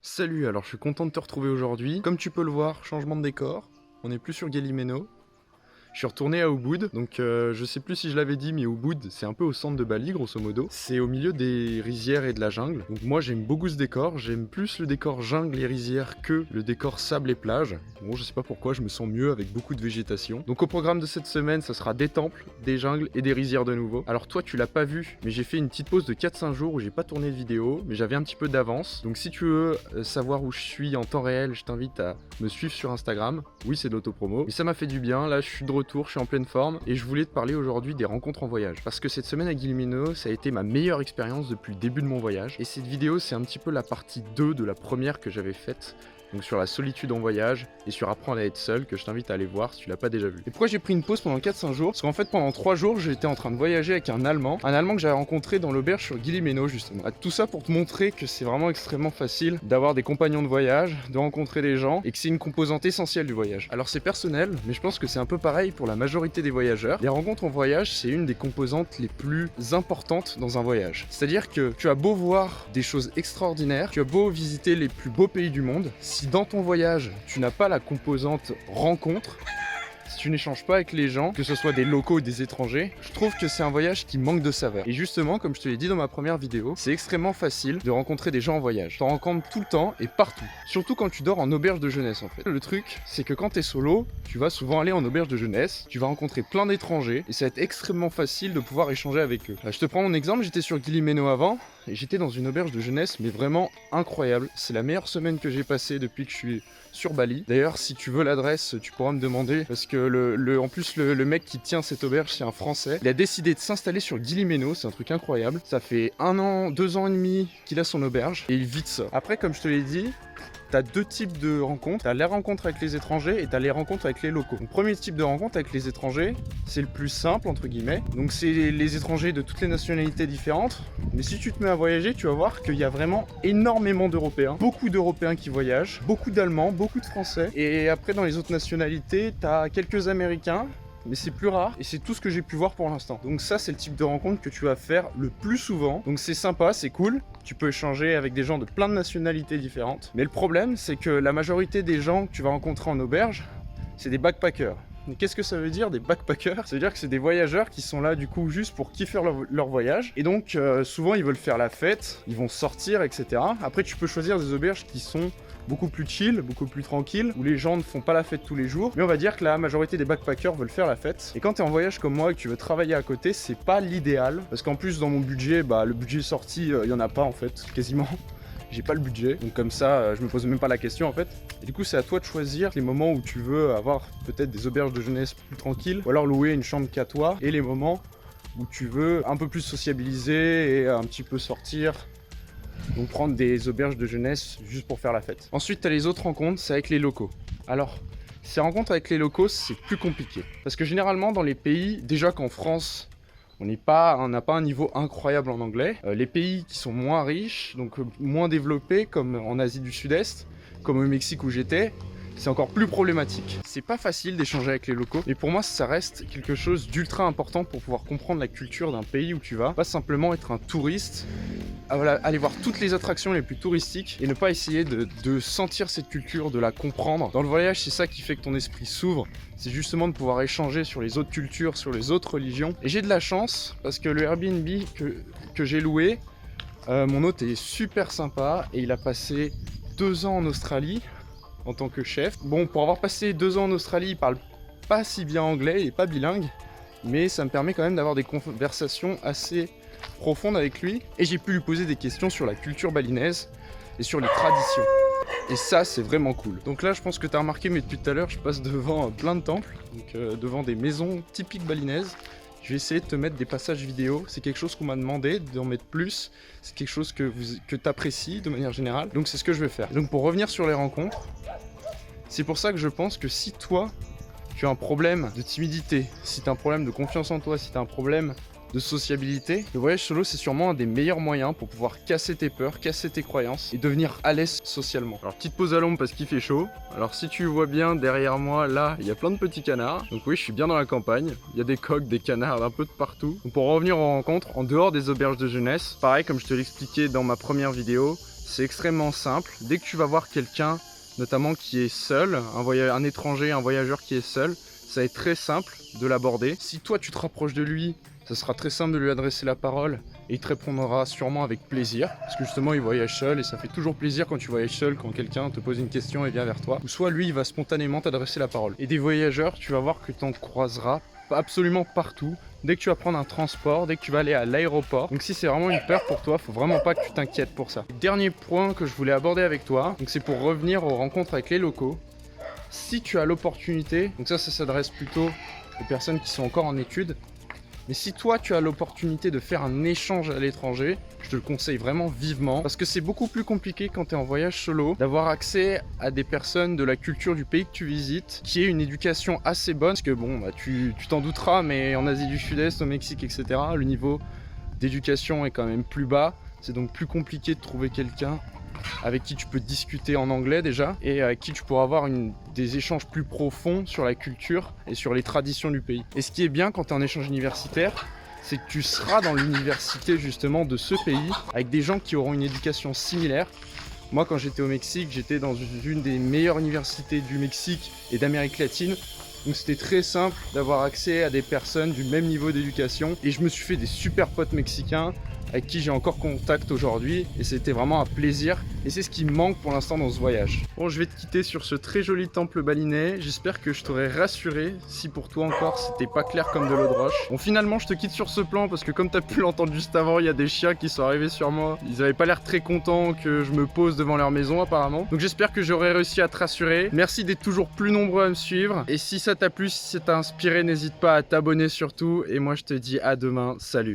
Salut, alors je suis content de te retrouver aujourd'hui. Comme tu peux le voir, changement de décor, on n'est plus sur Guillemeno. Je suis retourné à Ubud, donc je sais plus si je l'avais dit, mais Ubud c'est un peu au centre de Bali grosso modo. C'est au milieu des rizières et de la jungle. Donc moi j'aime beaucoup ce décor, j'aime plus le décor jungle et rizières que le décor sable et plage. Bon, je sais pas pourquoi, je me sens mieux avec beaucoup de végétation. Donc au programme de cette semaine, ça sera des temples, des jungles et des rizières de nouveau. Alors toi tu l'as pas vu, mais j'ai fait une petite pause de 4-5 jours où j'ai pas tourné de vidéo, mais j'avais un petit peu d'avance. Donc si tu veux savoir où je suis en temps réel, je t'invite à me suivre sur Instagram. Oui, c'est de l'autopromo, mais ça m'a fait du bien. Là je suis de retour, je suis en pleine forme et je voulais te parler aujourd'hui des rencontres en voyage. Parce que cette semaine à Guillemeno, ça a été ma meilleure expérience depuis le début de mon voyage. Et cette vidéo, c'est un petit peu la partie 2 de la première que j'avais faite. Donc sur la solitude en voyage et sur apprendre à être seul, que je t'invite à aller voir si tu l'as pas déjà vu. Et pourquoi j'ai pris une pause pendant 4-5 jours? Parce qu'en fait pendant 3 jours j'étais en train de voyager avec un Allemand que j'avais rencontré dans l'auberge sur Guillemeno justement. Tout ça pour te montrer que c'est vraiment extrêmement facile d'avoir des compagnons de voyage, de rencontrer des gens et que c'est une composante essentielle du voyage. Alors c'est personnel, mais je pense que c'est un peu pareil pour la majorité des voyageurs. Les rencontres en voyage, c'est une des composantes les plus importantes dans un voyage. C'est-à-dire que tu as beau voir des choses extraordinaires, tu as beau visiter les plus beaux pays du monde, si dans ton voyage, tu n'as pas la composante rencontre, si tu n'échanges pas avec les gens, que ce soit des locaux ou des étrangers, je trouve que c'est un voyage qui manque de saveur. Et justement, comme je te l'ai dit dans ma première vidéo, c'est extrêmement facile de rencontrer des gens en voyage. T'en rencontres tout le temps et partout. Surtout quand tu dors en auberge de jeunesse en fait. Le truc, c'est que quand t'es solo, tu vas souvent aller en auberge de jeunesse, tu vas rencontrer plein d'étrangers et ça va être extrêmement facile de pouvoir échanger avec eux. Je te prends mon exemple, j'étais sur Guillemeno avant et j'étais dans une auberge de jeunesse mais vraiment incroyable. C'est la meilleure semaine que j'ai passée depuis que je suis sur Bali. D'ailleurs, si tu veux l'adresse, tu pourras me demander parce que en plus le mec qui tient cette auberge, c'est un Français. Il a décidé de s'installer sur Guillemeno, c'est un truc incroyable. Ça fait 1 an, 2 ans et demi qu'il a son auberge et il vit de ça. Après, comme je te l'ai dit, t'as 2 types de rencontres. T'as les rencontres avec les étrangers et t'as les rencontres avec les locaux. Donc, premier type de rencontre avec les étrangers, c'est le plus simple entre guillemets. Donc c'est les étrangers de toutes les nationalités différentes. Mais si tu te mets à voyager, tu vas voir qu'il y a vraiment énormément d'Européens. Beaucoup d'Européens qui voyagent, beaucoup d'Allemands, beaucoup de Français. Et après dans les autres nationalités, t'as quelques Américains. Mais c'est plus rare et c'est tout ce que j'ai pu voir pour l'instant. Donc ça c'est le type de rencontre que tu vas faire le plus souvent. Donc c'est sympa, c'est cool. Tu peux échanger avec des gens de plein de nationalités différentes. Mais le problème c'est que la majorité des gens que tu vas rencontrer en auberge, c'est des backpackers. Mais qu'est-ce que ça veut dire des backpackers? Ça veut dire que c'est des voyageurs qui sont là du coup juste pour kiffer leur voyage. Et donc souvent ils veulent faire la fête, ils vont sortir, etc. Après tu peux choisir des auberges qui sont beaucoup plus chill, beaucoup plus tranquille, où les gens ne font pas la fête tous les jours. Mais on va dire que la majorité des backpackers veulent faire la fête. Et quand tu es en voyage comme moi et que tu veux travailler à côté, c'est pas l'idéal. Parce qu'en plus dans mon budget, le budget sorti, il y en a pas en fait, quasiment. J'ai pas le budget, donc comme ça, je me pose même pas la question en fait. Et du coup, c'est à toi de choisir les moments où tu veux avoir peut-être des auberges de jeunesse plus tranquilles, ou alors louer une chambre qu'à toi, et les moments où tu veux un peu plus sociabiliser et un petit peu sortir. Donc prendre des auberges de jeunesse juste pour faire la fête. Ensuite, tu as les autres rencontres, c'est avec les locaux. Alors, ces rencontres avec les locaux, c'est plus compliqué. Parce que généralement, dans les pays, déjà qu'en France, on n'a pas un niveau incroyable en anglais. Les pays qui sont moins riches, donc moins développés, comme en Asie du Sud-Est, comme au Mexique où j'étais, c'est encore plus problématique. C'est pas facile d'échanger avec les locaux, mais pour moi ça reste quelque chose d'ultra important pour pouvoir comprendre la culture d'un pays où tu vas. Pas simplement être un touriste, aller voir toutes les attractions les plus touristiques et ne pas essayer de sentir cette culture, de la comprendre. Dans le voyage, c'est ça qui fait que ton esprit s'ouvre, c'est justement de pouvoir échanger sur les autres cultures, sur les autres religions. Et j'ai de la chance parce que le Airbnb que j'ai loué, mon hôte est super sympa et il a passé 2 ans en Australie en tant que chef. Bon, pour avoir passé 2 ans en Australie, il parle pas si bien anglais, il est pas bilingue, mais ça me permet quand même d'avoir des conversations assez profondes avec lui. Et j'ai pu lui poser des questions sur la culture balinaise et sur les traditions. Et ça, c'est vraiment cool. Donc là, je pense que tu as remarqué, mais depuis tout à l'heure, je passe devant plein de temples, donc devant des maisons typiques balinaises. Je vais essayer de te mettre des passages vidéo. C'est quelque chose qu'on m'a demandé d'en mettre plus. C'est quelque chose que tu apprécies de manière générale. Donc c'est ce que je vais faire. Donc pour revenir sur les rencontres, c'est pour ça que je pense que si toi, tu as un problème de timidité, si tu as un problème de confiance en toi, si tu as un problème de sociabilité, le voyage solo c'est sûrement un des meilleurs moyens pour pouvoir casser tes peurs, casser tes croyances et devenir à l'aise socialement. Alors petite pause à l'ombre parce qu'il fait chaud. Alors si tu vois bien derrière moi là, il y a plein de petits canards. Donc oui, je suis bien dans la campagne. Il y a des coqs, des canards un peu de partout. Donc pour revenir aux rencontres, en dehors des auberges de jeunesse, pareil comme je te l'expliquais dans ma première vidéo, c'est extrêmement simple. Dès que tu vas voir quelqu'un, notamment qui est seul, un étranger, un voyageur qui est seul, ça va être très simple de l'aborder. Si toi tu te rapproches de lui, ça sera très simple de lui adresser la parole et il te répondra sûrement avec plaisir, parce que justement il voyage seul et ça fait toujours plaisir quand tu voyages seul, quand quelqu'un te pose une question et vient vers toi, ou soit lui il va spontanément t'adresser la parole. Et des voyageurs, tu vas voir que tu en croiseras absolument partout. Dès que tu vas prendre un transport, dès que tu vas aller à l'aéroport. Donc si c'est vraiment une peur pour toi, faut vraiment pas que tu t'inquiètes pour ça. Dernier point que je voulais aborder avec toi, donc c'est pour revenir aux rencontres avec les locaux. Si tu as l'opportunité, donc ça s'adresse plutôt aux personnes qui sont encore en études, mais si toi tu as l'opportunité de faire un échange à l'étranger, je te le conseille vraiment vivement, parce que c'est beaucoup plus compliqué quand tu es en voyage solo, d'avoir accès à des personnes de la culture du pays que tu visites, qui aient une éducation assez bonne, parce que bon, bah, tu t'en douteras, mais en Asie du Sud-Est, au Mexique, etc., le niveau d'éducation est quand même plus bas, c'est donc plus compliqué de trouver quelqu'un avec qui tu peux discuter en anglais déjà, et avec qui tu pourras avoir des échanges plus profonds sur la culture et sur les traditions du pays. Et ce qui est bien quand tu es en échange universitaire, c'est que tu seras dans l'université justement de ce pays, avec des gens qui auront une éducation similaire. Moi quand j'étais au Mexique, j'étais dans une des meilleures universités du Mexique et d'Amérique latine. Donc c'était très simple d'avoir accès à des personnes du même niveau d'éducation, et je me suis fait des super potes mexicains avec qui j'ai encore contact aujourd'hui, et c'était vraiment un plaisir, et c'est ce qui me manque pour l'instant dans ce voyage. Bon, je vais te quitter sur ce très joli temple balinais. J'espère que je t'aurai rassuré si pour toi encore c'était pas clair comme de l'eau de roche. Bon, finalement je te quitte sur ce plan parce que comme tu as pu l'entendre juste avant, il y a des chiens qui sont arrivés sur moi. Ils avaient pas l'air très contents que je me pose devant leur maison apparemment. Donc j'espère que j'aurai réussi à te rassurer. Merci d'être toujours plus nombreux à me suivre, et si ça t'a plu, si ça t'a inspiré, n'hésite pas à t'abonner surtout, et moi je te dis à demain, salut.